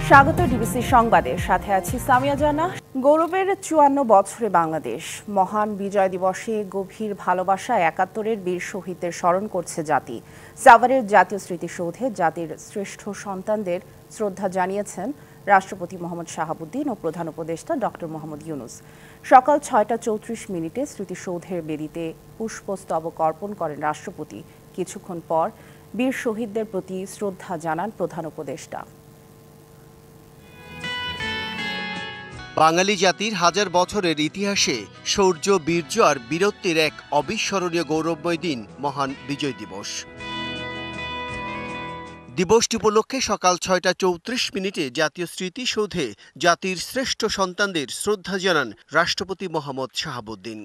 স্বাগত ডিবিসি সংবাদের সাথে আছি সামিয়া জানা। গৌরবের ৫৪ বছরে বাংলাদেশ মহান বিজয় দিবসে গভীর ভালোবাসা ৭১-এর বীর শহীদদের স্মরণ করছে জাতি। সাভারের জাতীয় স্মৃতিসৌধে জাতির শ্রেষ্ঠ সন্তানদের শ্রদ্ধা জানিয়েছেন রাষ্ট্রপতি মোহাম্মদ শাহাবুদ্দিন ও প্রধান উপদেষ্টা ডক্টর মোহাম্মদ ইউনুস। সকাল ৬টা ৩৪ স্মৃতিসৌধের বেদিতে পুষ্পস্তবক অর্পণ করেন রাষ্ট্রপতি। কিছুক্ষণ পর বীর শহীদদের প্রতি শ্রদ্ধা জানান প্রধান উপদেষ্টা। বাঙালি জাতির হাজার বছরের ইতিহাসে শৌর্য, বীর্য আর বীরত্বের এক অবিস্মরণীয় গৌরবময় দিন মহান বিজয় দিবস। দিবসটি উপলক্ষে সকাল ৬টা ৩৪ জাতীয় স্মৃতিসৌধে জাতির শ্রেষ্ঠ সন্তানদের শ্রদ্ধা জানান রাষ্ট্রপতি মোহাম্মদ শাহাবুদ্দিন।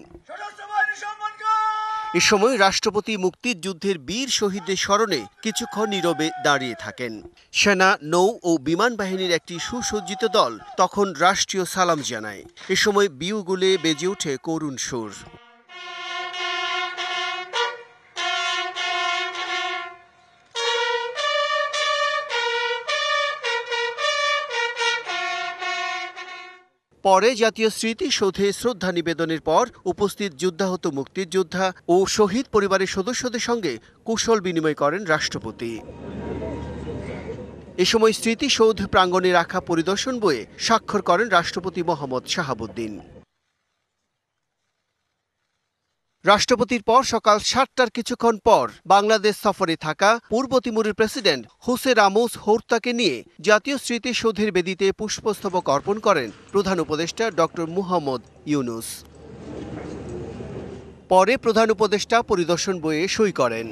এ সময় রাষ্ট্রপতি মুক্তিযুদ্ধের বীর শহীদদের স্মরণে কিছুক্ষণ নীরবে দাঁড়িয়ে থাকেন। সেনা, নৌ ও বিমান বাহিনীর একটি সুসজ্জিত দল তখন রাষ্ট্রীয় সালাম জানায়। এ সময় বিউগুলে বেজে ওঠে করুণ সুর। পরে জাতীয় স্মৃতিসৌধে শ্রদ্ধা নিবেদনের পর উপস্থিত যুদ্ধাহত মুক্তিযোদ্ধা ও শহীদ পরিবারের সদস্যদের সঙ্গে কুশল বিনিময় করেন রাষ্ট্রপতি। এ সময় স্মৃতিসৌধ প্রাঙ্গণে রাখা পরিদর্শন বইয়ে স্বাক্ষর করেন রাষ্ট্রপতি মোহাম্মদ শাহাবুদ্দিন। রাষ্ট্রপতির পর সকাল ৭টার কিছুক্ষণ পর বাংলাদেশ সফরে থাকা পূর্ব তিমুরের প্রেসিডেন্ট হোসে রামোস হোর্তাকে নিয়ে জাতীয় স্মৃতিসৌধের বেদিতে পুষ্পস্তবক অর্পণ করেন প্রধান উপদেষ্টা ডক্টর মোহাম্মদ ইউনুস। পরে প্রধান উপদেষ্টা পরিদর্শন বইয়ে সই করেন।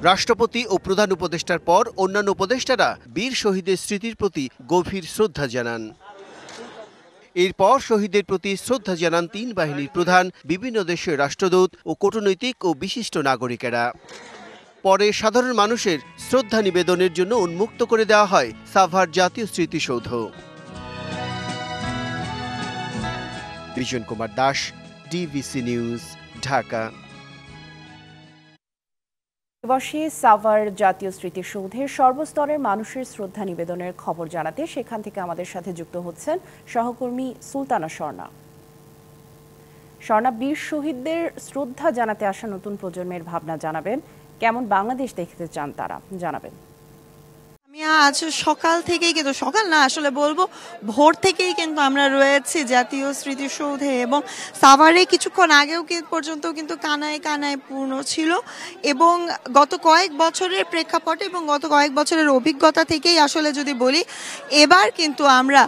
রাষ্ট্রপতি ও প্রধান উপদেষ্টার পর অন্যান্য উপদেষ্টারা বীর শহীদের স্মৃতির প্রতি গভীর শ্রদ্ধা জানান। এরপর শহীদদের প্রতি শ্রদ্ধা জানান ৩ বাহিনীর প্রধান, বিভিন্ন দেশের রাষ্ট্রদূত ও কূটনৈতিক ও বিশিষ্ট নাগরিকেরা। পরে সাধারণ মানুষের শ্রদ্ধা নিবেদনের জন্য উন্মুক্ত করে দেওয়া হয় সাভার জাতীয় স্মৃতিসৌধ। Bijan Kumar Das, DBC news, Dhaka. দিবসে সাভার জাতীয় স্মৃতিসৌধে সর্বস্তরের মানুষের শ্রদ্ধা নিবেদনের খবর জানাতে সেখান থেকে আমাদের সাথে যুক্ত হচ্ছেন সহকর্মী সুলতানা স্বর্ণা। স্বর্ণা, বীর শহীদদের শ্রদ্ধা জানাতে আসা নতুন প্রজন্মের ভাবনা জানাবেন, কেমন বাংলাদেশ দেখতে চান তারা জানাবেন। আমি আজ সকাল থেকেই কিন্তু সকাল না আসলে বলবো ভোর থেকেই কিন্তু আমরা রয়েছি জাতীয় স্মৃতিসৌধে এবং সাভারে কিছুক্ষণ আগেও পর্যন্ত কিন্তু কানায় কানায় পূর্ণ ছিল এবং গত কয়েক বছরের প্রেক্ষাপটে এবং গত কয়েক বছরের অভিজ্ঞতা থেকেই আসলে যদি বলি এবার কিন্তু আমরা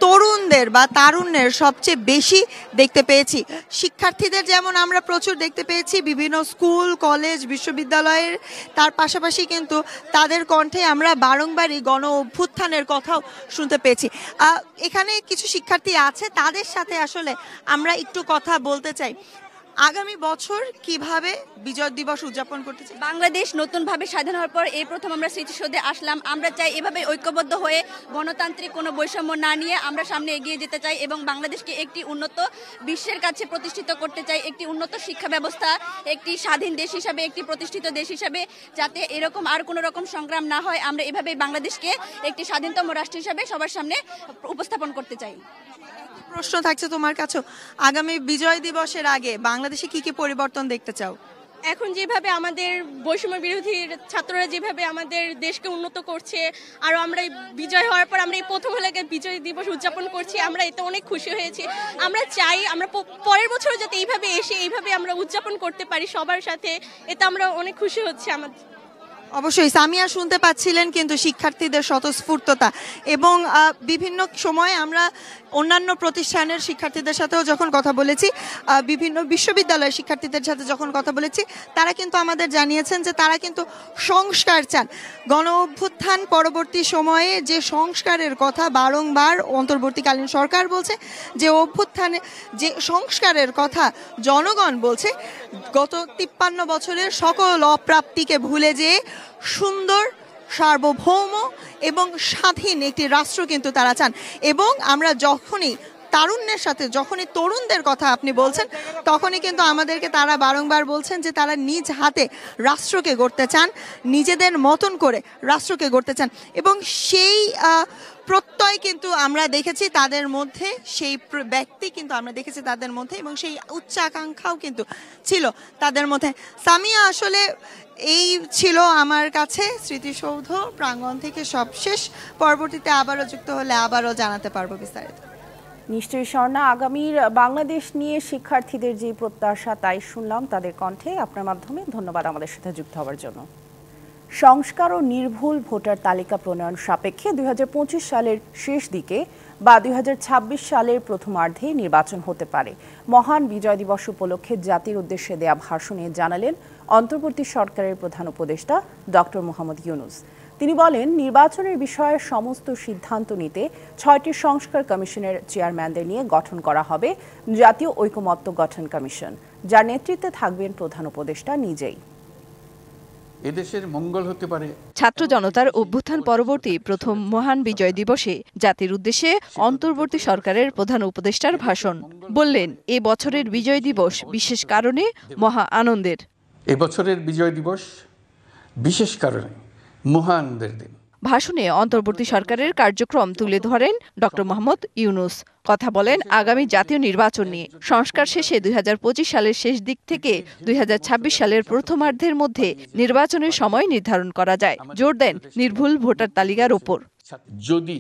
তরুণদের বা তারুণ্যের সবচেয়ে বেশি দেখতে পেয়েছি। শিক্ষার্থীদের যেমন আমরা প্রচুর দেখতে পেয়েছি বিভিন্ন স্কুল, কলেজ, বিশ্ববিদ্যালয়ের, তার পাশাপাশি কিন্তু তাদের কণ্ঠে আমরা বারংবারই গণ অভ্যুত্থানের কথাও শুনতে পেয়েছি। এখানে কিছু শিক্ষার্থী আছে, তাদের সাথে আসলে আমরা একটু কথা বলতে চাই। আগামী বছর কিভাবে বিজয় দিবস উদযাপন করতে চাই? বাংলাদেশ নতুনভাবে স্বাধীন হওয়ার পর এই প্রথম আমরা স্মৃতিসৌধে আসলাম। আমরা চাই এভাবে ঐক্যবদ্ধ হয়ে গণতান্ত্রিক কোনো বৈষম্য না নিয়ে আমরা সামনে এগিয়ে যেতে চাই এবং বাংলাদেশকে একটি উন্নত বিশ্বের কাছে প্রতিষ্ঠিত করতে চাই, একটি উন্নত শিক্ষা ব্যবস্থা, একটি স্বাধীন দেশ হিসাবে, একটি প্রতিষ্ঠিত দেশ হিসাবে, যাতে এরকম আর কোনো রকম সংগ্রাম না হয়। আমরা এভাবে বাংলাদেশকে একটি স্বাধীনতম রাষ্ট্র হিসাবে সবার সামনে উপস্থাপন করতে চাই। প্রশ্ন থাকছে তোমার কাছে, আগামী বিজয় দিবসের আগে বাংলাদেশে কি কি পরিবর্তন দেখতে চাও? এখন যেভাবে আমাদের বৈষম্য বিরোধী ছাত্ররা যেভাবে আমাদের দেশকে উন্নত করছে, আর আমরা বিজয় হওয়ার পর আমরা এই প্রথম হলে বিজয় দিবস উদযাপন করছি, আমরা এতে অনেক খুশি হয়েছি। আমরা চাই আমরা পরের বছর যাতে এইভাবে এসে এইভাবে আমরা উদযাপন করতে পারি সবার সাথে, এতে আমরা অনেক খুশি হচ্ছে। আমাদের অবশ্যই সামিয়া শুনতে পাচ্ছিলেন কিন্তু শিক্ষার্থীদের স্বতঃস্ফূর্ততা এবং বিভিন্ন সময় আমরা অন্যান্য প্রতিষ্ঠানের শিক্ষার্থীদের সাথেও যখন কথা বলেছি, বিভিন্ন বিশ্ববিদ্যালয়ের শিক্ষার্থীদের সাথে যখন কথা বলেছি, তারা কিন্তু আমাদের জানিয়েছেন যে তারা কিন্তু সংস্কার চান। গণ অভ্যুত্থান পরবর্তী সময়ে যে সংস্কারের কথা বারংবার অন্তর্বর্তীকালীন সরকার বলছে, যে অভ্যুত্থানে যে সংস্কারের কথা জনগণ বলছে, গত 53 বছরের সকল অপ্রাপ্তিকে ভুলে যেয়ে সুন্দর, সার্বভৌম এবং স্বাধীন একটি রাষ্ট্র কিন্তু তারা চান। এবং আমরা যখনই তারুণ্যের সাথে যখনই তরুণদের কথা আপনি বলছেন, তখনই কিন্তু আমাদেরকে তারা বারংবার বলছেন যে তারা নিজ হাতে রাষ্ট্রকে গড়তে চান, নিজেদের মতন করে রাষ্ট্রকে গড়তে চান। এবং সেই প্রত্যয় কিন্তু আমরা দেখেছি তাদের মধ্যে, সেই ব্যক্তি কিন্তু আমরা দেখেছি তাদের মধ্যে, এবং সেই উচ্চাকাঙ্ক্ষাও কিন্তু ছিল তাদের মধ্যে। সামিয়া, আসলে এই ছিল আমার কাছে স্মৃতিসৌধ প্রাঙ্গণ থেকে সবশেষ। পরবর্তীতে আবারও যুক্ত হলে আবারও জানাতে পারবো বিস্তারিত। নিশ্চয়ই স্বর্ণা, আগামীর বাংলাদেশ নিয়ে শিক্ষার্থীদের যে প্রত্যাশা তাই শুনলাম তাদের কণ্ঠে আপনার মাধ্যমে। ধন্যবাদ আমাদের সাথে যুক্ত হওয়ার জন্য। সংস্কার ও নির্ভুল ভোটার তালিকা প্রণয়ন সাপেক্ষে 2025 সালের শেষ দিকে বা 2026 সালের প্রথমার্ধে নির্বাচন হতে পারে। মহান বিজয় দিবস উপলক্ষে জাতির উদ্দেশ্যে দেয়া ভাষণে জানালেন অন্তর্বর্তী সরকারের প্রধান উপদেষ্টা ডক্টর মোহাম্মদ ইউনূস। তিনি বলেন, নির্বাচনের বিষয়ে সমস্ত সিদ্ধান্ত নিতে 6টি সংস্কার কমিশনের চেয়ারম্যানদের নিয়ে গঠন করা হবে জাতীয় ঐকমত্য গঠন কমিশন, যার নেতৃত্বে থাকবেন প্রধান উপদেষ্টা নিজেই। এদেশের মঙ্গল হতে পারে। ছাত্র জনতার অভ্যুত্থান পরবর্তী প্রথম মহান বিজয় দিবসে জাতির উদ্দেশ্যে অন্তর্বর্তী সরকারের প্রধান উপদেষ্টার ভাষণ। বললেন, এ বছরের বিজয় দিবস বিশেষ কারণে মহা আনন্দের। এবছরের বিজয় দিবস বিশেষ কারণে মহা আনন্দের দিন। ভাষণে অন্তর্বর্তী সরকারের কার্যক্রম তুলে ধরেন ডক্টর মোহাম্মদ ইউনূস। কথা বলেন আগামী জাতীয় নির্বাচন নিয়ে। সংস্কার শেষে 2025 সালের শেষ দিক থেকে 2026 সালের প্রথমার্ধের মধ্যে নির্বাচনের সময় নির্ধারণ করা যায়। জোর দেন নির্ভুল ভোটার তালিকার ওপর। যদি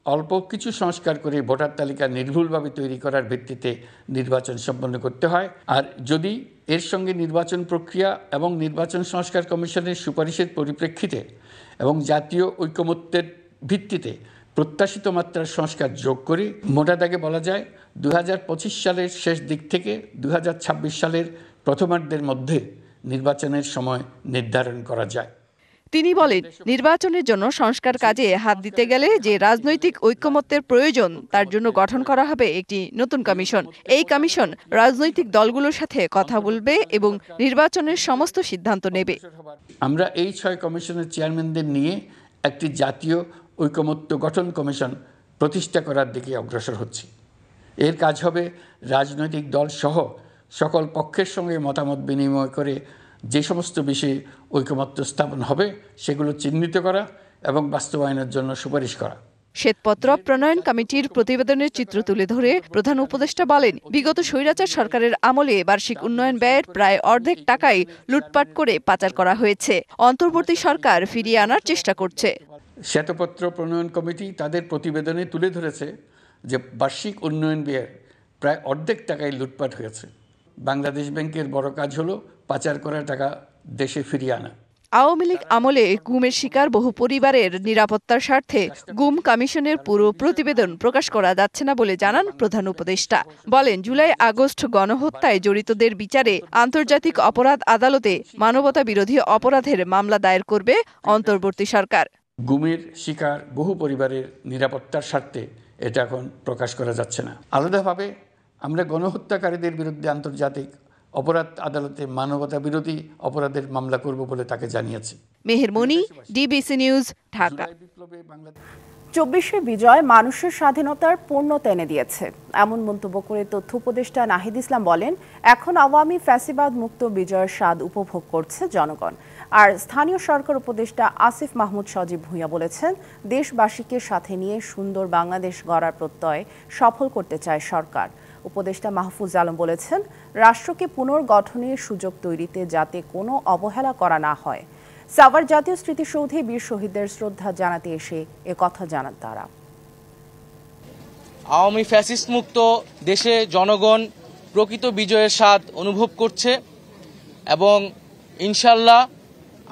অল্প কিছু সংস্কার করে ভোটার তালিকা নির্ভুলভাবে তৈরি করার ভিত্তিতে নির্বাচন সম্পন্ন করতে হয়, আর যদি এর সঙ্গে নির্বাচন প্রক্রিয়া এবং নির্বাচন সংস্কার কমিশনের সুপারিশের পরিপ্রেক্ষিতে এবং জাতীয় ঐকমত্যের ভিত্তিতে প্রত্যাশিত মাত্রার সংস্কার যোগ করে, মোটা দাগে বলা যায় 2025 সালের শেষ দিক থেকে 2026 সালের প্রথমার্ধের মধ্যে নির্বাচনের সময় নির্ধারণ করা যায়। তিনি বলেন, নির্বাচনের জন্য সংস্কার কাজে হাত দিতে গেলে যে রাজনৈতিক ঐকমত্যের প্রয়োজন তার জন্য গঠন করা হবে একটি নতুন কমিশন। এই কমিশন রাজনৈতিক দলগুলোর সাথে কথা বলবে এবং নির্বাচনের সমস্ত সিদ্ধান্ত নেবে। আমরা এই 6 কমিশনের চেয়ারম্যানদের নিয়ে একটি জাতীয় ঐকমত্য গঠন কমিশন প্রতিষ্ঠা করার দিকে অগ্রসর হচ্ছি। এর কাজ হবে রাজনৈতিক দল সহ সকল পক্ষের সঙ্গে মতামত বিনিময় করে যে সমস্ত বিষয়ে ঐকমত্য স্থাপন হবে সেগুলো চিহ্নিত করা এবং বাস্তবায়নের জন্য সুপারিশ করা। শ্বেতপত্র প্রণয়ন কমিটির প্রতিবেদনের চিত্র তুলে ধরে প্রধান উপদেষ্টা বলেন, বিগত স্বৈরাচার সরকারের আমলে বার্ষিক উন্নয়ন ব্যয়ের প্রায় অর্ধেক টাকাই লুটপাট করে পাচার করা হয়েছে। অন্তর্বর্তী সরকার ফিরিয়ে আনার চেষ্টা করছে। শ্বেতপত্র প্রণয়ন কমিটি তাদের প্রতিবেদনে তুলে ধরেছে যে বার্ষিক উন্নয়ন ব্যয়ের প্রায় অর্ধেক টাকাই লুটপাট হয়েছে। বাংলাদেশ ব্যাংকের বড় কাজ হলো পাচার করা টাকা দেশে ফিরিয়ে আনা। আওয়ামী লীগ আমলে গুমের শিকার বহু পরিবারের নিরাপত্তার স্বার্থে গুম কমিশনের পুরো প্রতিবেদন প্রকাশ করা যাচ্ছে না বলে জানান প্রধান উপদেষ্টা। বলেন, জুলাই আগস্ট গণহত্যায় জড়িতদের বিচারে আন্তর্জাতিক অপরাধ আদালতে মানবতা বিরোধী অপরাধের মামলা দায়ের করবে অন্তর্বর্তী সরকার। গুমের শিকার বহু পরিবারের নিরাপত্তার স্বার্থে এটা এখন প্রকাশ করা যাচ্ছে না। আলাদাভাবে আমরা গণহত্যাকারীদের বিরুদ্ধে আন্তর্জাতিক অপরাধ আদালতে মানবতা বিরোধী অপরাধের মামলা করব বলে তাকে জানিয়েছি। মেহের মনি, ডিবিসি নিউজ, ঢাকা। 24শে বিজয় মানুষের স্বাধীনতার পূর্ণতা এনে দিয়েছে, এমন মন্তব্য করে তথ্য উপদেষ্টা নাহিদ ইসলাম বলেন, এখন আওয়ামী ফ্যাসিবাদ মুক্ত বিজয়ের স্বাদ উপভোগ করছে জনগণ। আর স্থানীয় সরকার উপদেষ্টা আসিফ মাহমুদ সজীব ভূঁইয়া বলেছেন, দেশবাসীকে সাথে নিয়ে সুন্দর বাংলাদেশ গড়ার প্রত্যয় সফল করতে চায় সরকার। উপদেষ্টা মাহফুজ আলম বলেছেন, রাষ্ট্রকে পুনর্গঠনের সুযোগ তৈরিতে যাতে কোনো অবহেলা করা না হয়। সাভার জাতীয় স্মৃতিসৌধে বীর শহীদদের শ্রদ্ধা জানাতে এসে একথা জানান তারা। আওয়ামী ফ্যাসিস্ট মুক্ত দেশে জনগণ প্রকৃত বিজয়ের স্বাদ অনুভব করছে এবং ইনশাল্লাহ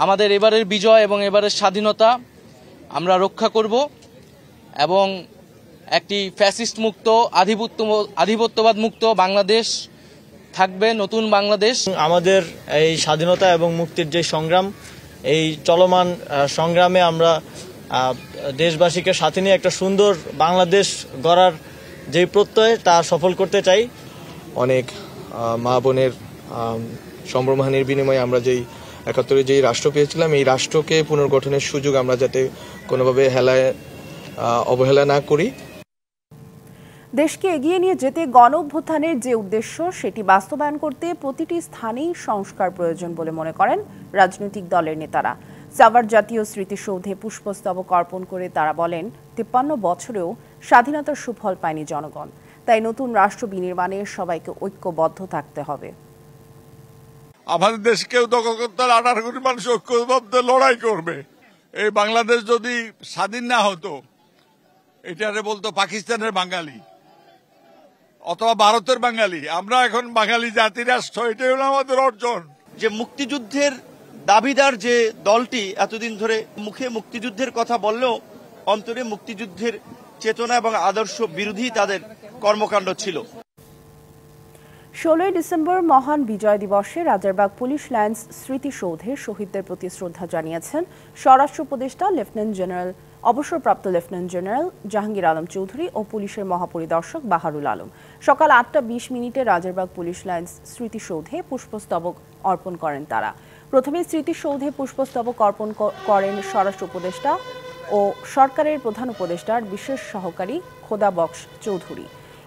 আমাদের এবারের বিজয় এবং এবারের স্বাধীনতা আমরা রক্ষা করব এবং একটি ফ্যাসিস্ট মুক্ত আধিপত্যবাদ মুক্ত বাংলাদেশ থাকবে, নতুন বাংলাদেশ। আমাদের এই স্বাধীনতা এবং মুক্তির যে সংগ্রাম, এই চলমান সংগ্রামে আমরা দেশবাসীকে সাথে নিয়ে একটা সুন্দর বাংলাদেশ গড়ার যে প্রত্যয় তা সফল করতে চাই। অনেক মা বোনের সম্ভ্রমহানির বিনিময়ে আমরা যেই ৭১ যেই রাষ্ট্র পেয়েছিলাম, এই রাষ্ট্রকে পুনর্গঠনের সুযোগ আমরা যাতে কোনোভাবে অবহেলা না করি। দেশকে এগিয়ে নিয়ে যেতে গণ অভ্যুত্থানের যে উদ্দেশ্য সেটি বাস্তবায়ন করতে প্রতিটি স্থানেই সংস্কার প্রয়োজন বলে মনে করেন রাজনৈতিক দলের নেতারা। সাভার জাতীয় স্মৃতিসৌধে পুষ্পস্তবক অর্পণ করে তারা বলেন, 53 বছরেও স্বাধীনতার সুফল পায়নি জনগণ, তাই নতুন রাষ্ট্র বিনির্মাণে সবাইকে ঐক্যবদ্ধ থাকতে হবে। আমাদের দেশকেও দখল করতে 18 কোটি মানুষ ঐক্যবদ্ধ লড়াই করবে। এই বাংলাদেশ যদি স্বাধীন না হতো, এটারে বলতো পাকিস্তানের বাঙালি অথবা ভারতের বাঙালি। আমরা এখন বাঙালি জাতি রাষ্ট্র, এটাই হলো আমাদের অর্জন। যে মুক্তিযুদ্ধের দাবিদার যে দলটি এতদিন ধরে মুখে মুক্তিযুদ্ধের কথা বললেও অন্তরে মুক্তিযুদ্ধের চেতনা এবং আদর্শ বিরোধী তাদের কর্মকাণ্ড ছিল। 16 ডিসেম্বর মহান বিজয় দিবসে রাজারবাগ পুলিশ লাইন্স স্মৃতিসৌধে শহীদদের প্রতি শ্রদ্ধা জানিয়েছেন স্বরাষ্ট্র উপদেষ্টা লেফটেন্যান্ট জেনারেল অবসরপ্রাপ্ত লেফটেন্যান্ট জেনারেল জাহাঙ্গীর আলম চৌধুরী ও পুলিশের মহাপরিদর্শক বাহারুল আলম। সকাল 8টা 20 মিনিটে রাজারবাগ পুলিশ লাইন্স স্মৃতিসৌধে পুষ্পস্তবক অর্পণ করেন তারা। প্রথমে স্মৃতিসৌধে পুষ্পস্তবক অর্পণ করেন স্বরাষ্ট্র উপদেষ্টা ও সরকারের প্রধান উপদেষ্টার বিশেষ সহকারী খোদা বক্স চৌধুরী।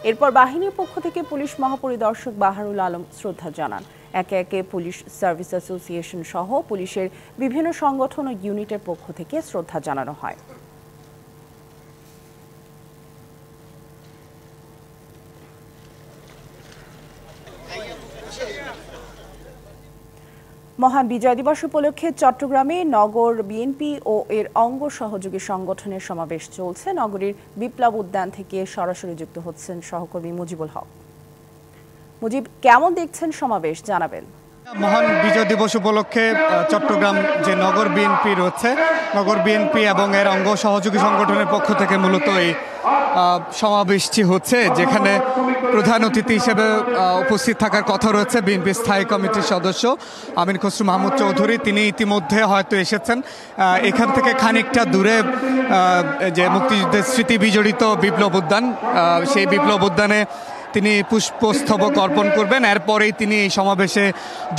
এরপর বাহিনীর পক্ষ থেকে পুলিশ মহাপরিদর্শক বাহারুল আলম শ্রদ্ধা জানান। একে একে পুলিশ সার্ভিস অ্যাসোসিয়েশন সহ পুলিশের বিভিন্ন সংগঠন ও ইউনিটের পক্ষ থেকে শ্রদ্ধা জানানো হয়। মহান বিজয় দিবস উপলক্ষে চট্টগ্রামে নগর বিএনপি ও এর অঙ্গ সহযোগী সংগঠনের সমাবেশ চলছে। নগরীর বিপ্লব উদ্যান থেকে সরাসরি যুক্ত হচ্ছেন সহকর্মী মুজিবুল হক। মুজিব, কেমন দেখছেন সমাবেশ, জানাবেন। মহান বিজয় দিবস উপলক্ষে চট্টগ্রাম যে নগর বিএনপি রয়েছে, নগর বিএনপি এবং এর অঙ্গ সহযোগী সংগঠনের পক্ষ থেকে মূলত এই সমাবেশটি হচ্ছে, যেখানে প্রধান অতিথি হিসেবে উপস্থিত থাকার কথা রয়েছে বিএনপি স্থায়ী কমিটির সদস্য আমির খসরু মাহমুদ চৌধুরী। তিনি ইতিমধ্যে হয়তো এসেছেন। এখান থেকে খানিকটা দূরে যে মুক্তিযুদ্ধের স্মৃতি বিজড়িত বিপ্লব উদ্যান, সেই বিপ্লব উদ্যানে তিনি পুষ্পস্তবক অর্পণ করবেন। এরপরেই তিনি এই সমাবেশে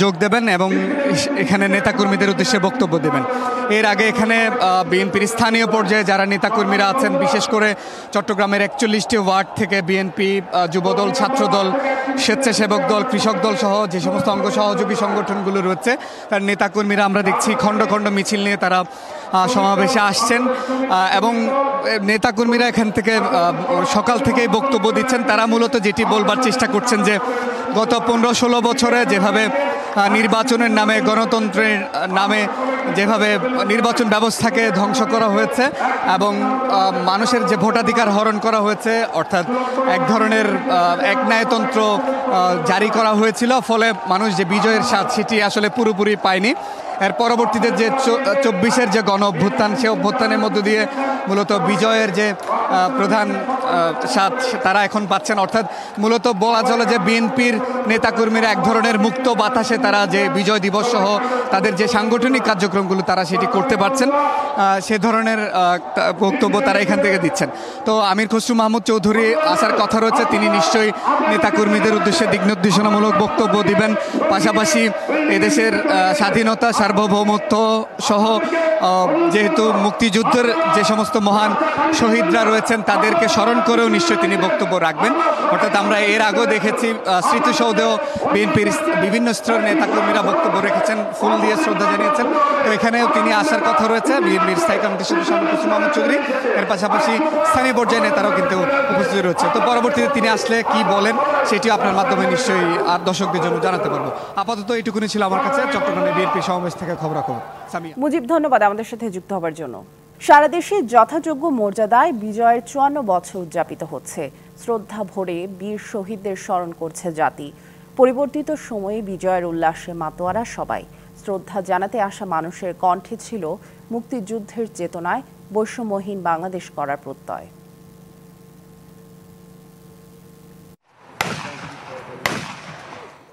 যোগ দেবেন এবং এখানে নেতাকর্মীদের উদ্দেশ্যে বক্তব্য দেবেন। এর আগে এখানে বিএনপির স্থানীয় পর্যায়ে যারা নেতাকর্মীরা আছেন, বিশেষ করে চট্টগ্রামের 41টি ওয়ার্ড থেকে বিএনপি, যুবদল, ছাত্রদল, স্বেচ্ছাসেবক দল, কৃষক দল সহ যে সমস্ত অঙ্গ সহযোগী সংগঠনগুলো রয়েছে তার নেতাকর্মীরা আমরা দেখছি খণ্ড খণ্ড মিছিল নিয়ে তারা সমাবেশে আসছেন এবং নেতাকর্মীরা এখান থেকে সকাল থেকেই বক্তব্য দিচ্ছেন। তারা মূলত যেটি বলবার চেষ্টা করছেন যে গত 15-16 বছরে যেভাবে নির্বাচনের নামে, গণতন্ত্রের নামে যেভাবে নির্বাচন ব্যবস্থাকে ধ্বংস করা হয়েছে এবং মানুষের যে ভোটাধিকার হরণ করা হয়েছে, অর্থাৎ এক ধরনের একন্যায়তন্ত্র জারি করা হয়েছিল, ফলে মানুষ যে বিজয়ের স্বাদ সেটি আসলে পুরোপুরি পায়নি। এর পরবর্তীতে যে 24-এর যে গণ অভ্যুত্থান, সে অভ্যুত্থানের মধ্য দিয়ে মূলত বিজয়ের যে প্রধান স্বাদ তারা এখন পাচ্ছেন। অর্থাৎ মূলত বলা চলে যে বিএনপির নেতাকর্মীরা এক ধরনের মুক্ত বাতাসে তারা যে বিজয় দিবস সহ তাদের যে সাংগঠনিক কার্যক্রমগুলো তারা সেটি করতে পারছেন, সে ধরনের বক্তব্য তারা এখান থেকে দিচ্ছেন। তো আমির খসরু মাহমুদ চৌধুরী আসার কথা রয়েছে, তিনি নিশ্চয়ই নেতাকর্মীদের উদ্দেশ্যে দিক নির্দেশনামূলক বক্তব্য দিবেন। পাশাপাশি এদেশের স্বাধীনতা, সার্বভৌমত্ব সহ যেহেতু মুক্তিযুদ্ধের যে সমস্ত মহান শহীদরা রয়েছেন তাদেরকে স্মরণ করেও নিশ্চয়ই তিনি বক্তব্য রাখবেন। অর্থাৎ আমরা এর আগেও দেখেছি স্মৃতিসৌধেও বিএনপির বিভিন্ন স্তরের নেতাকর্মীরা বক্তব্য রেখেছেন, ফুল দিয়ে শ্রদ্ধা জানিয়েছেন। তো এখানেও তিনি আসার কথা রয়েছে, বিএনপির স্থায়ী কমিটির সদস্য আমির খসরু মাহমুদ চৌধুরী। এর পাশাপাশি স্থানীয় পর্যায়ে নেতারাও কিন্তু উপস্থিত রয়েছে। তো পরবর্তীতে তিনি আসলে কি বলেন সেটিও আপনার মাধ্যমে নিশ্চয়ই আর দর্শকদের জন্য জানাতে পারবো। আপাতত এইটুকুনি ছিল আমার কাছে চট্টগ্রামে বিএনপি সমাবেশ থেকে খবরাখবর। মুজিব, ধন্যবাদ আমাদের সাথে যুক্ত হবার জন্য। সারা দেশে যথাযোগ্য মর্যাদায় বিজয়ের 54 বছর উদযাপিত হচ্ছে। শ্রদ্ধা ভরে বীর শহীদদের স্মরণ করছে জাতি। পরিবর্তিত সময়ে বিজয়ের উল্লাসে মাতোয়ারা সবাই। শ্রদ্ধা জানাতে আসা মানুষের কণ্ঠে ছিল মুক্তিযুদ্ধের চেতনায় বৈষম্যহীন বাংলাদেশ করার প্রত্যয়।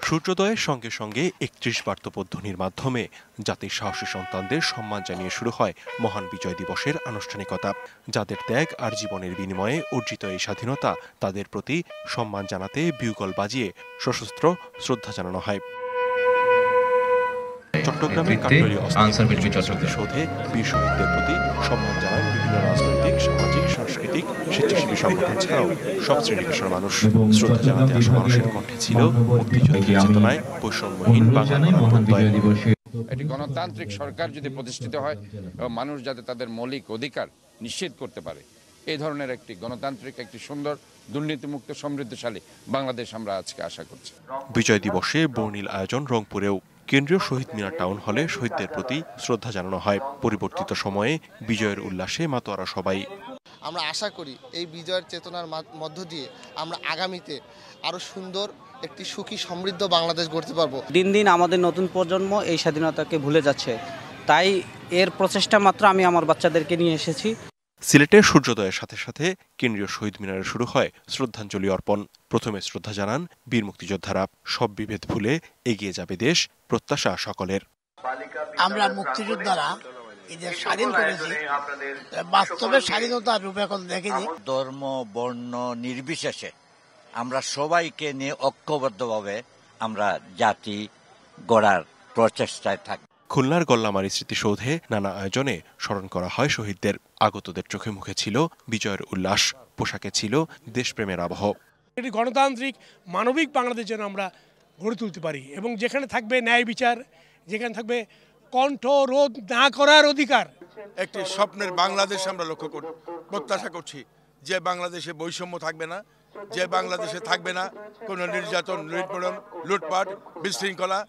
সূর্যোদয়ের সঙ্গে সঙ্গে 31 বার্তপধ্বনির মাধ্যমে জাতির সাহসী সন্তানদের সম্মান জানিয়ে শুরু হয় মহান বিজয় দিবসের আনুষ্ঠানিকতা। যাদের ত্যাগ আর জীবনের বিনিময়ে অর্জিত এই স্বাধীনতা, তাদের প্রতি সম্মান জানাতে বিউগল বাজিয়ে সশস্ত্র শ্রদ্ধা জানানো হয়। চট্টগ্রামের কাকরাইল স্মৃতিসৌধে বীর শহীদদের প্রতি সম্মান জানান বিভিন্ন রাজনৈতিক, সামাজিক, সাংস্কৃতিক নাগরিক, স্বেচ্ছাসেবী সংগঠন ছাড়াও সব শ্রেণী পেশার মানুষ। শ্রদ্ধা জানাতে আসা মানুষের কণ্ঠে ছিল মুক্তিযুদ্ধের চেতনায় বৈষম্যহীন বাংলার প্রত্যয়। একটি গণতান্ত্রিক সরকার যদি প্রতিষ্ঠিত হয় এবং মানুষ যাতে তাদের মৌলিক অধিকার নিশ্চিত করতে পারে, এই ধরনের একটি গণতান্ত্রিক, একটি সুন্দর, দুর্নীতিমুক্ত, সমৃদ্ধশালী বাংলাদেশ আমরা আজকে আশা করছি। বিজয় দিবসে বর্ণিল আয়োজন রংপুরেও। কেন্দ্রীয় শহীদ মিনার টাউন হলে শহীদদের প্রতি শ্রদ্ধা জানানো হয়। পরিবর্তিত সময়ে বিজয়ের উল্লাসে মাতোয়ারা সবাই। আমরা আশা করি এই বিজয়ের চেতনার মধ্য দিয়ে আমরা আগামীতে আরো সুন্দর একটি সুখী সমৃদ্ধ বাংলাদেশ গড়তে পারবো। দিন দিন আমাদের নতুন প্রজন্ম এই স্বাধীনতাকে ভুলে যাচ্ছে, তাই এর প্রচেষ্টা মাত্র আমি আমার বাচ্চাদেরকে নিয়ে এসেছি। সিলেটের সূর্যোদয়ের সাথে সাথে কেন্দ্রীয় শহীদ মিনারে শুরু হয় শ্রদ্ধাঞ্জলি অর্পণ। প্রথমে শ্রদ্ধা জানান বীর মুক্তিযোদ্ধারা। সব বিভেদ ভুলে এগিয়ে যাবে দেশ, প্রত্যাশা সকলের। আমরা মুক্তিযোদ্ধারা এদের স্বাধীন করেছি, বাস্তবে স্বাধীনতা রূপরেখা দেখেছি। ধর্ম বর্ণ নির্বিশেষে আমরা সবাইকে নিয়ে ঐক্যবদ্ধভাবে আমরা জাতি গড়ার প্রচেষ্টায় থাকি। খুলনার গল্লামারী স্মৃতিসৌধে নানা আয়োজনে স্মরণ করা হয় শহীদদের। আগতদের চোখে মুখে ছিল বিজয়ের উল্লাস, পোশাকে ছিল দেশপ্রেমের আবহ। একটি গণতান্ত্রিক মানবিক বাংলাদেশ যেন আমরা গড়ে তুলতে পারি এবং যেখানে থাকবে ন্যায় বিচার, যেখানে থাকবে কণ্ঠ রোধ না করার অধিকার। একটি স্বপ্নের বাংলাদেশ আমরা প্রত্যাশা করছি, যে বাংলাদেশে বৈষম্য থাকবে না, যে বাংলাদেশে থাকবে না কোনো নির্যাতন, নিপীড়ন, লুটপাট, বিশৃঙ্খলা।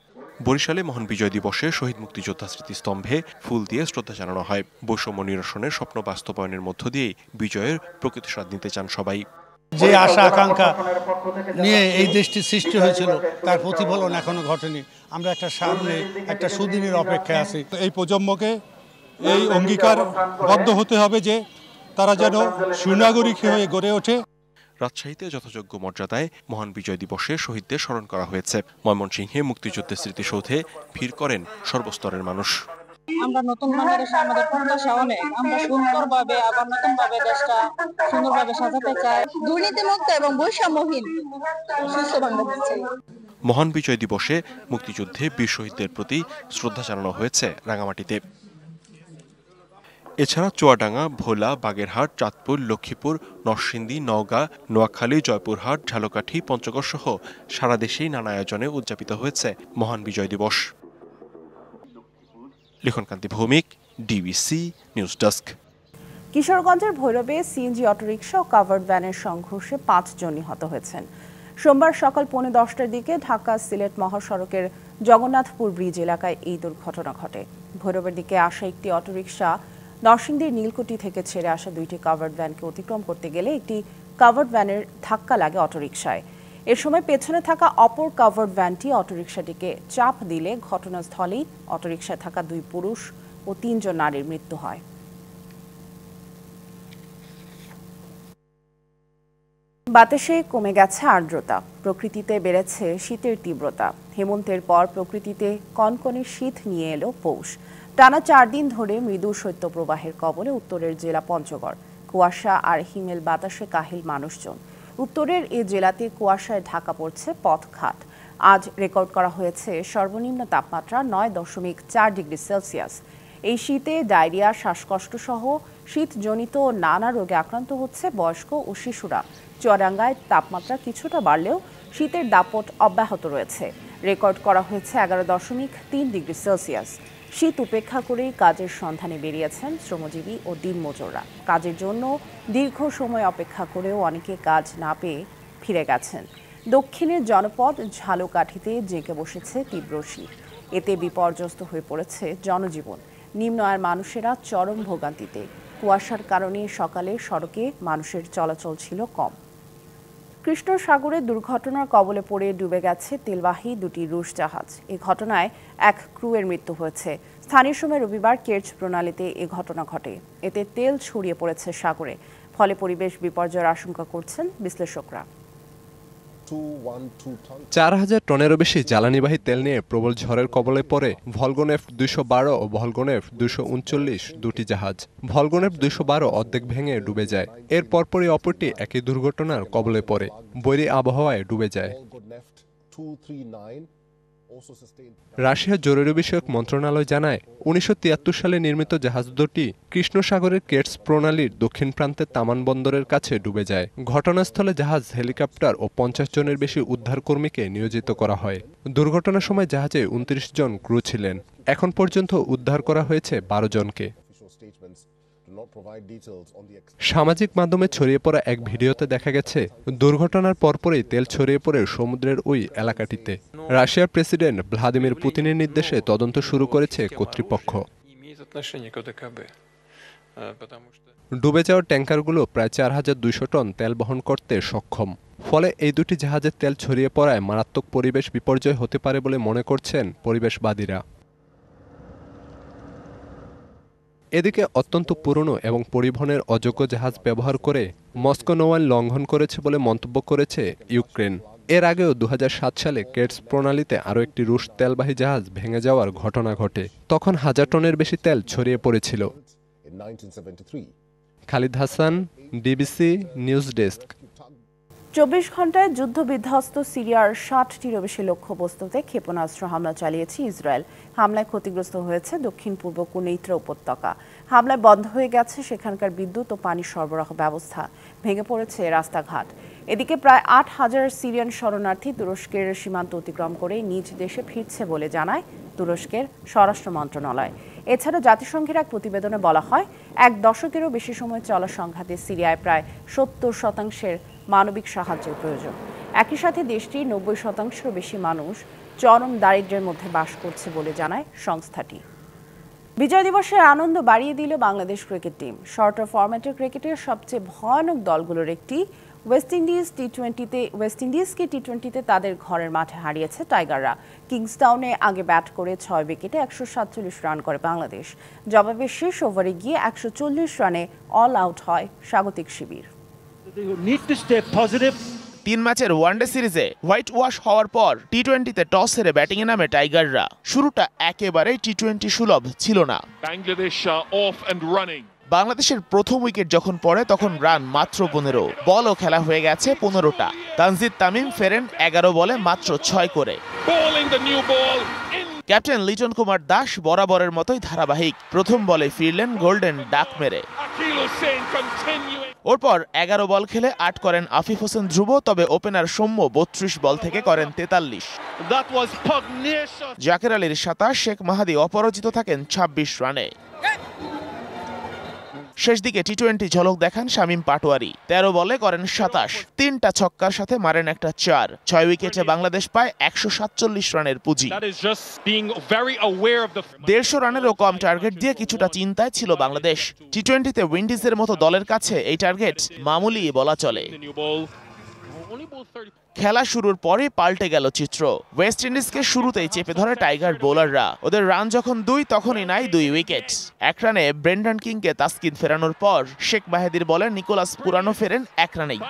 বরিশালে মহান বিজয় দিবসে শহীদ মুক্তিযোদ্ধা স্মৃতিস্তম্ভে ফুল দিয়ে শ্রদ্ধা জানানো হয়। বৈষম্য নিরসনের স্বপ্ন বাস্তবায়নের মধ্য দিয়েই বিজয়ের প্রকৃত স্বাদ নিতে চান সবাই। যে আশা আকাঙ্ক্ষা নিয়ে এই দেশটি সৃষ্টি হয়েছিল তার প্রতিফলন এখনো ঘটেনি। আমরা একটা সামনে একটা সুদিনের অপেক্ষায় আছি। এই প্রজন্মকে এই অঙ্গীকারবদ্ধ হতে হবে যে তারা যেন সুনাগরিক হয়ে গড়ে ওঠে। রাজশাহীতে যথাযোগ্য মর্যাদায় মহান বিজয় দিবসে শহীদদের স্মরণ করা হয়েছে। ময়মনসিংহে মুক্তিযুদ্ধের স্মৃতিসৌধে ভিড় করেন সর্বস্তরের মানুষ। আমরা নতুন বাংলাদেশে আমাদের প্রত্যাশা অনেক। আমরা সুন্দরভাবে আবার নতুনভাবে দেশটা সুন্দরভাবে সাজাতে চাই, দুর্নীতিমুক্ত এবং বৈষম্যহীন সুস্থ বাংলাদেশ চাই। মহান বিজয় দিবসে মুক্তিযুদ্ধে বীর শহীদদের প্রতি শ্রদ্ধা জানানো হয়েছে রাঙামাটিতে। এছাড়া চুয়াডাঙ্গা, ভোলা, বাগেরহাট, চাঁদপুর, লক্ষ্মীপুর, নরসিংদী, নওগাঁ, নোয়াখালী, জয়পুরহাট, ঝালকাঠি, পঞ্চগড় সহ সারা দেশেই নানা আয়োজনে উদযাপিত হয়েছে মহান বিজয় দিবস। লিখনকান্তি ভৌমিক, ডিবিসি নিউজ ডেস্ক। কিশোরগঞ্জের ভৈরবে সিএনজি অটোরিকশা ও কাভার্ড ভ্যানের সংঘর্ষে 5 জন নিহত হয়েছেন। সোমবার সকাল 10:45টার দিকে ঢাকা সিলেট মহাসড়কের জগন্নাথপুর ব্রিজ এলাকায় এই দুর্ঘটনা ঘটে। ভৈরবের দিকে আসা একটি অটোরিকশা নরসিংদীর নীলকুঠি থেকে ছেড়ে আসা 2টি কাভার্ড ভ্যানকে অতিক্রম করতে গেলে একটি কাভার্ড ভ্যানের ধাক্কা লাগে অটোরিকশায়। এর সময় পেছনে থাকা অপর কাভার্ড ভ্যানটি অটোরিকশাটিকে চাপ দিলে ঘটনাস্থলেই অটোরিকশায় থাকা 2 পুরুষ ও 3 জন নারীর মৃত্যু হয়। বাতাসে কমে গেছে আর্দ্রতা, প্রকৃতিতে বেড়েছে শীতের তীব্রতা। হেমন্তের পর প্রকৃতিতে কনকনে শীত নিয়ে এলো পৌষ। টানা 4 দিন ধরে মৃদু শৈত্যপ্রবাহের কবলে উত্তরের জেলা পঞ্চগড়। কুয়াশা আর হিমেল বাতাসে কাহিল মানুষজন। উত্তরের এই জেলাতে কুয়াশায় ঢাকা পড়ছে পথঘাট। আজ রেকর্ড করা হয়েছে সর্বনিম্ন তাপমাত্রা 9.4 ডিগ্রি সেলসিয়াস। এই শীতে ডায়রিয়া, শ্বাসকষ্ট সহ শীতজনিত নানা রোগে আক্রান্ত হচ্ছে বয়স্ক ও শিশুরা। চুয়াডাঙ্গায় তাপমাত্রা কিছুটা বাড়লেও শীতের দাপট অব্যাহত রয়েছে। রেকর্ড করা হয়েছে 11.3 ডিগ্রি সেলসিয়াস। শীত উপেক্ষা করেই কাজের সন্ধানে বেরিয়েছেন শ্রমজীবী ও দিনমজুররা। কাজের জন্য দীর্ঘ সময় অপেক্ষা করেও অনেকে কাজ না পেয়ে ফিরে গেছেন। দক্ষিণের জনপদ ঝালকাঠিতে জেঁকে বসেছে তীব্র শীত। এতে বিপর্যস্ত হয়ে পড়েছে জনজীবন। নিম্ন আয়ের মানুষেরা চরম ভোগান্তিতে। কুয়াশার কারণে সকালে সড়কে মানুষের চলাচল ছিল কম। কৃষ্ণ সাগরে দুর্ঘটনার কবলে পড়ে ডুবে গেছে তেলবাহী 2টি রুশ জাহাজ। এই ঘটনায় এক ক্রুয়ের মৃত্যু হয়েছে। স্থানীয় সময় রবিবার কের্চ প্রণালীতে এ ঘটনা ঘটে। এতে তেল ছড়িয়ে পড়েছে সাগরে, ফলে পরিবেশ বিপর্যয়ের আশঙ্কা করছেন বিশ্লেষকরা। 4000 টনেরও বেশি জ্বালানিবাহী তেল নিয়ে প্রবল ঝড়ের কবলে পড়ে ভলগনেভ 212 ও ভলগনেভ 239 দুটি জাহাজ। ভলগনেভ 212 অর্ধেক ভেঙে ডুবে যায়। এর পরপরই অপরটি একই দুর্ঘটনার কবলে পড়ে বৈরী আবহাওয়ায় ডুবে যায়। রাশিয়া জরুরি বিষয়ক মন্ত্রণালয় জানায় 1973 সালে নির্মিত জাহাজ দুটি কৃষ্ণ সাগরের কেটস প্রণালীর দক্ষিণ প্রান্তের তামান বন্দরের কাছে ডুবে যায়। ঘটনাস্থলে জাহাজ, হেলিকপ্টার ও 50 জনের বেশি উদ্ধারকর্মীকে নিয়োজিত করা হয়। দুর্ঘটনার সময় জাহাজে 29 জন ক্রু ছিলেন। এখন পর্যন্ত উদ্ধার করা হয়েছে 12 জনকে। সামাজিক মাধ্যমে ছড়িয়ে পড়া এক ভিডিওতে দেখা গেছে দুর্ঘটনার পরপরই তেল ছড়িয়ে পড়ে সমুদ্রের ওই এলাকাটিতে। রাশিয়ার প্রেসিডেন্ট ভ্লাদিমির পুতিনের নির্দেশে তদন্ত শুরু করেছে কর্তৃপক্ষ। ডুবে যাওয়া ট্যাঙ্কারগুলো প্রায় 4200 টন তেল বহন করতে সক্ষম। ফলে এই দুটি জাহাজের তেল ছড়িয়ে পড়ায় মারাত্মক পরিবেশ বিপর্যয় হতে পারে বলে মনে করছেন পরিবেশবাদীরা। এদিকে অত্যন্ত পুরনো এবং পরিবহনের অযোগ্য জাহাজ ব্যবহার করে মস্কো নৌআইন লঙ্ঘন করেছে বলে মন্তব্য করেছে ইউক্রেন। এর আগেও 2007 সালে কেটস প্রণালীতে আরও একটি রুশ তেলবাহী জাহাজ ভেঙে যাওয়ার ঘটনা ঘটে। তখন 1000 টনের বেশি তেল ছড়িয়ে পড়েছিল। Khalid Hasan, DBC news desk. 24 ঘন্টায় যুদ্ধবিধ্বস্ত সিরিয়ার 60টিরও বেশি লক্ষ্যবস্তুতে ক্ষেপণাস্ত্র হামলা চালিয়েছে ইসরায়েল। হামলায় ক্ষতিগ্রস্ত হয়েছে দক্ষিণ পূর্ব কুনেইত্রা উপত্যকা। হামলায় বন্ধ হয়ে গেছে সেখানকার বিদ্যুৎ ও পানি সরবরাহ ব্যবস্থা। ভেঙে পড়েছে রাস্তাঘাট। এদিকে প্রায় 8000 সিরিয়ান শরণার্থী তুরস্কের সীমান্ত অতিক্রম করে নিজ দেশে ফিরছে বলে জানায় তুরস্কের স্বরাষ্ট্র মন্ত্রণালয়। এছাড়া জাতিসংঘের এক প্রতিবেদনে বলা হয়, এক দশকেরও বেশি সময় চলা সংঘাতে সিরিয়ায় প্রায় 70% মানবিক সাহায্যের প্রয়োজন। একই সাথে দেশটির 90%-এরও বেশি মানুষ চরম দারিদ্র্যের মধ্যে বাস করছে বলে জানায় সংস্থাটি। বিজয় দিবসের আনন্দ বাড়িয়ে দিল বাংলাদেশ ক্রিকেট টিম। শর্টার ফরম্যাটের ক্রিকেটের সবচেয়ে ভয়ানক দলগুলোর একটি ওয়েস্ট ইন্ডিজকে টি-20তে তাদের ঘরের মাঠে হারিয়েছে টাইগাররা। কিংসটাউনে আগে ব্যাট করে 6 উইকেটে 147 রান করে বাংলাদেশ। জবাবে শেষ ওভারে গিয়ে 140 রানে অল আউট হয় স্বাগতিক শিবির। 3 ম্যাচের ওয়ানডে সিরিজে হোয়াইট ওয়াশ হওয়ার পর টি-20তে টস হেরে ব্যাটিংয়ে নামে টাইগাররা। শুরুটা একেবারেই টি-20 সুলভ ছিল না। বাংলাদেশের প্রথম উইকেট যখন পড়ে তখন রান মাত্র 15, বলও খেলা হয়ে গেছে 15টা। তানজিদ তামিম ফেরেন 11 বলে মাত্র 6 করে। ক্যাপ্টেন লিটন কুমার দাস বরাবরের মতোই ধারাবাহিক। প্রথম বলে ফিরলেন গোল্ডেন ডাক মেরে। ওরপর 11 বল খেলে 8 করেন আফিফ হোসেন ধ্রুব, তবে ওপেনার সৌম্য 32 বল থেকে করেন 43। জাকের আলীর 27, শেখ মাহাদি অপরাজিত থাকেন 26 রানে। শেষ দিকে টি-20 ঝলক দেখান শামীম পাটোয়ারি। 13 বলে করেন 27, 3টা ছক্কার সাথে মারেন একটা 4। 6 উইকেটে বাংলাদেশ পায় 147 রানের পুঁজি। 150 রানেরও কম টার্গেট দিয়ে কিছুটা চিন্তায় ছিল বাংলাদেশ। টি-20তে উইন্ডিজের মতো দলের কাছে এই টার্গেট মামুলি বলা চলে। খেলা শুরুর পরে পাল্টে গেল চিত্র। ওয়েস্ট ইন্ডিজকে শুরুতেই চেপে ধরে টাইগার বোলাররা। ওদের রান যখন 2 তখনই নাই 2 উইকেট। 1 রানে ব্রেন্ডন কিংকে তাসকিন ফেরানোর পর শেখ মাহেদির বলে নিকোলাস পুরানো ফেরেন 1 রানেই।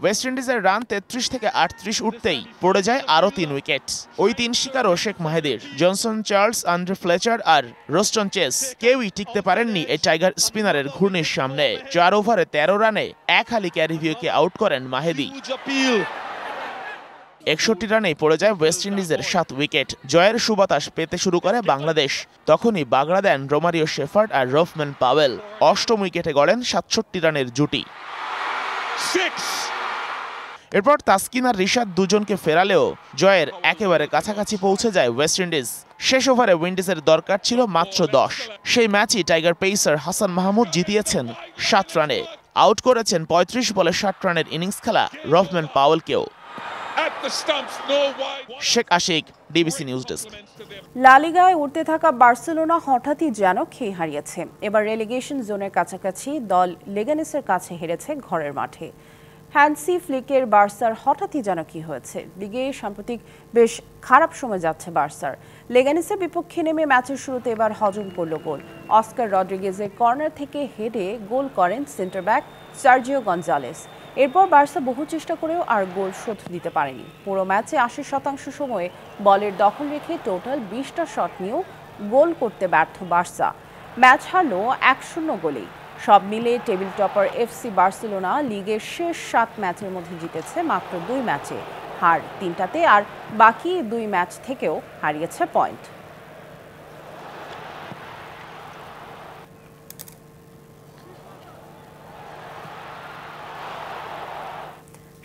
ওয়েস্ট ইন্ডিজের রান 33 থেকে 38 উঠতেই পড়ে যায় আরও 3 উইকেট। ওই 3 শিকারও শেখ মাহেদির। জনসন চার্লস, আন্দ্রে ফ্লেচার আর রোস্টন চেস কেউই টিকতে পারেননি এই টাইগার স্পিনারের ঘূর্ণির সামনে। 4 ওভারে 13 রানে এক হালি ক্যারিভিওকে আউট করেন মাহেদি। 61 রানেই পড়ে যায় ওয়েস্ট ইন্ডিজের 7 উইকেট। জয়ের সুবাতাস পেতে শুরু করে বাংলাদেশ। তখনই বাগড়া দেন রোমারিও শেফার্ড আর রফম্যান পাওয়েল। 8ম উইকেটে গড়েন 67 রানের জুটি। এরপর তাসকিন আর রিশাদ দুজনকে ফেরালেও জয়ের একেবারে কাছাকাছি পৌঁছে যায় ওয়েস্ট ইন্ডিজ। শেষ ওভারে উইন্ডিজের দরকার ছিল মাত্র 10। সেই ম্যাচই টাইগার পেসার হাসান মাহমুদ জিতিয়েছেন 7 রানে। আউট করেছেন 35 বলে 60 রানের ইনিংস খেলা রফম্যান পাওয়েলকেও। Sheikh Ashiq, DBC news desk. লা লিগায় উঠতে থাকা বার্সেলোনা হঠাৎই যেন খেয়ে হারিয়েছে। এবার রেলিগেশন জোনের কাছাকাছি দল লেগানেসের কাছে হেরেছে ঘরের মাঠে। হ্যান্সি ফ্লিকের বার্সার হঠাৎই যেন কি হয়েছে। লিগে সাম্প্রতিক বেশ খারাপ সময় যাচ্ছে বার্সার। লেগানেসের বিপক্ষে নেমে ম্যাচের শুরুতে এবার হজম করল গোল। অস্কার রড্রিগেজের কর্নার থেকে হেডে গোল করেন সেন্টার ব্যাক সার্জিও গঞ্জালেস। এরপর বার্সা বহু চেষ্টা করেও আর গোল শোধ দিতে পারেনি। পুরো ম্যাচে 80% সময়ে বলের দখল রেখে টোটাল 20টা শট নিয়েও গোল করতে ব্যর্থ বার্সা। ম্যাচ হারল 1-0 গোলেই। সব মিলে টেবিল টপার এফসি বার্সেলোনা লিগের শেষ 7 ম্যাচের মধ্যে জিতেছে মাত্র 2 ম্যাচে। হার 3টাতে, আর বাকি 2 ম্যাচ থেকেও হারিয়েছে পয়েন্ট।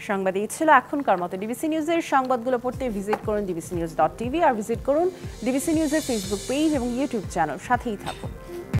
সংবাদ এই ছিল এখনকার মতো। ডিবিসি নিউজের সংবাদগুলো পড়তে ভিজিট করুন dbcnews.tv আর ভিজিট করুন ডিবিসি নিউজের ফেসবুক পেজ এবং ইউটিউব চ্যানেল। সাথেই থাকুন।